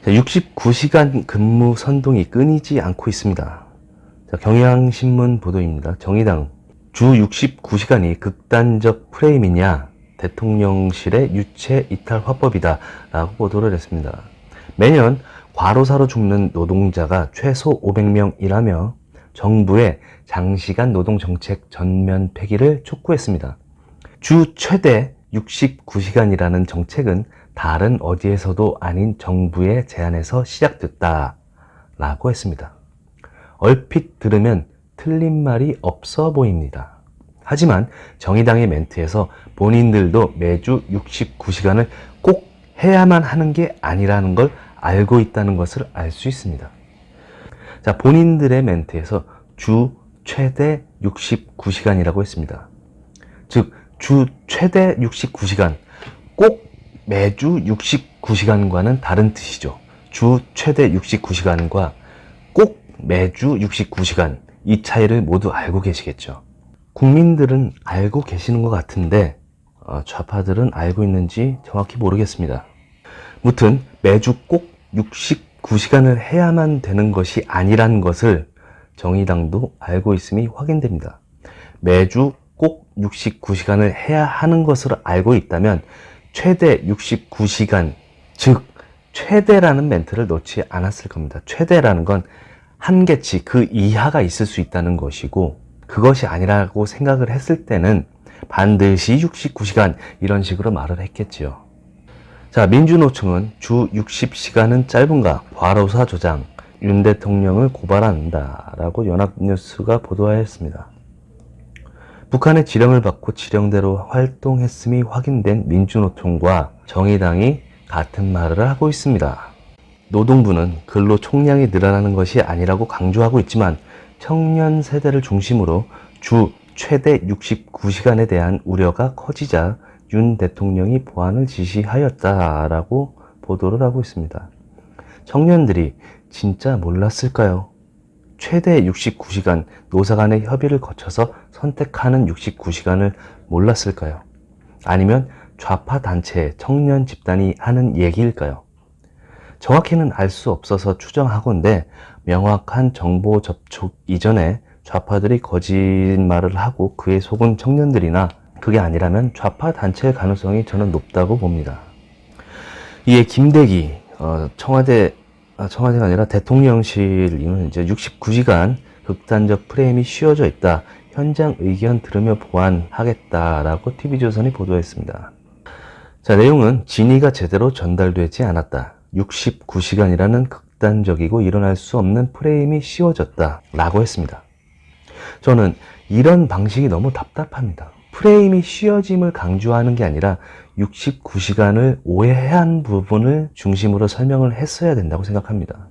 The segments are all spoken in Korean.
69시간 근무 선동이 끊이지 않고 있습니다. 경향신문 보도입니다. 정의당 주 69시간이 극단적 프레임이냐, 대통령실의 유체 이탈 화법이다 라고 보도를 했습니다. 매년 과로사로 죽는 노동자가 최소 500명 이라며 정부의 장시간 노동정책 전면 폐기를 촉구했습니다. 주 최대 69시간이라는 정책은 다른 어디에서도 아닌 정부의 제안에서 시작됐다 라고 했습니다. 얼핏 들으면 틀린 말이 없어 보입니다. 하지만 정의당의 멘트에서 본인들도 매주 69시간을 꼭 해야만 하는 게 아니라는 걸 알고 있다는 것을 알 수 있습니다. 자, 본인들의 멘트에서 주 최대 69시간이라고 했습니다. 즉, 주 최대 69시간, 꼭 매주 69시간과는 다른 뜻이죠. 주 최대 69시간과 꼭 매주 69시간, 이 차이를 모두 알고 계시겠죠. 국민들은 알고 계시는 것 같은데 좌파들은 알고 있는지 정확히 모르겠습니다. 무튼 매주 꼭 69시간을 해야만 되는 것이 아니란 것을 정의당도 알고 있음이 확인됩니다. 매주 꼭 69시간을 해야 하는 것을 알고 있다면 최대 69시간, 즉 최대라는 멘트를 넣지 않았을 겁니다. 최대라는 건 한계치, 그 이하가 있을 수 있다는 것이고, 그것이 아니라고 생각을 했을 때는 반드시 69시간 이런 식으로 말을 했겠지요. 자, 민주노총은 주 60시간은 짧은가, 과로사 조장, 윤 대통령을 고발한다 라고 연합뉴스가 보도하였습니다. 북한의 지령을 받고 지령대로 활동했음이 확인된 민주노총과 정의당이 같은 말을 하고 있습니다. 노동부는 근로 총량이 늘어나는 것이 아니라고 강조하고 있지만 청년 세대를 중심으로 주 최대 69시간에 대한 우려가 커지자 윤 대통령이 보완을 지시하였다라고 보도를 하고 있습니다. 청년들이 진짜 몰랐을까요? 최대 69시간, 노사 간의 협의를 거쳐서 선택하는 69시간을 몰랐을까요? 아니면 좌파 단체, 청년 집단이 하는 얘기일까요? 정확히는 알 수 없어서 추정하건대 명확한 정보 접촉 이전에 좌파들이 거짓말을 하고 그에 속은 청년들이나 그게 아니라면 좌파 단체의 가능성이 저는 높다고 봅니다. 이에 김대기 청와대가 아니라 대통령실은 이제 69시간 극단적 프레임이 씌워져 있다. 현장 의견 들으며 보완하겠다라고 TV조선이 보도했습니다. 자, 내용은 진위가 제대로 전달되지 않았다. 69시간이라는 극단적이고 일어날 수 없는 프레임이 씌워졌다 라고 했습니다. 저는 이런 방식이 너무 답답합니다. 프레임이 씌워짐을 강조하는 게 아니라 69시간을 오해한 부분을 중심으로 설명을 했어야 된다고 생각합니다.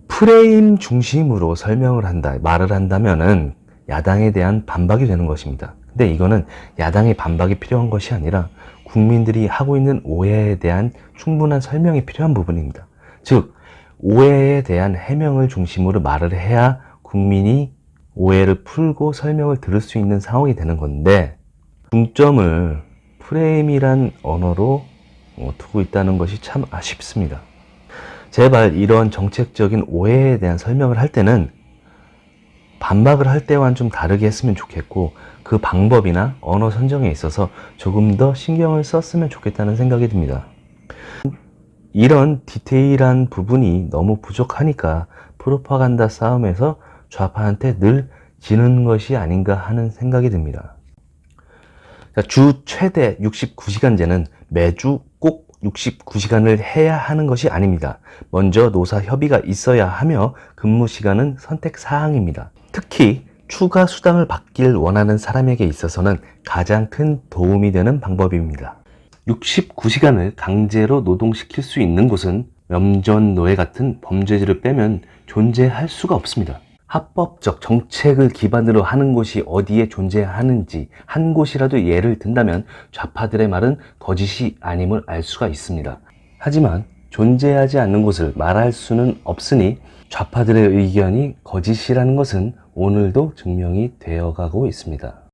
프레임 중심으로 설명을 한다, 말을 한다면은 야당에 대한 반박이 되는 것입니다. 근데 이거는 야당의 반박이 필요한 것이 아니라 국민들이 하고 있는 오해에 대한 충분한 설명이 필요한 부분입니다. 즉, 오해에 대한 해명을 중심으로 말을 해야 국민이 오해를 풀고 설명을 들을 수 있는 상황이 되는 건데, 중점을 프레임이란 언어로 두고 있다는 것이 참 아쉽습니다. 제발 이런 정책적인 오해에 대한 설명을 할 때는 반박을 할 때와는 좀 다르게 했으면 좋겠고, 그 방법이나 언어 선정에 있어서 조금 더 신경을 썼으면 좋겠다는 생각이 듭니다. 이런 디테일한 부분이 너무 부족하니까 프로파간다 싸움에서 좌파한테 늘 지는 것이 아닌가 하는 생각이 듭니다. 주 최대 69시간제는 매주 꼭 69시간을 해야 하는 것이 아닙니다. 먼저 노사 협의가 있어야 하며 근무 시간은 선택 사항입니다. 특히 추가 수당을 받길 원하는 사람에게 있어서는 가장 큰 도움이 되는 방법입니다. 69시간을 강제로 노동시킬 수 있는 곳은 염전노예 같은 범죄지를 빼면 존재할 수가 없습니다. 합법적 정책을 기반으로 하는 곳이 어디에 존재하는지 한 곳이라도 예를 든다면 좌파들의 말은 거짓이 아님을 알 수가 있습니다. 하지만 존재하지 않는 곳을 말할 수는 없으니 좌파들의 의견이 거짓이라는 것은 오늘도 증명이 되어가고 있습니다.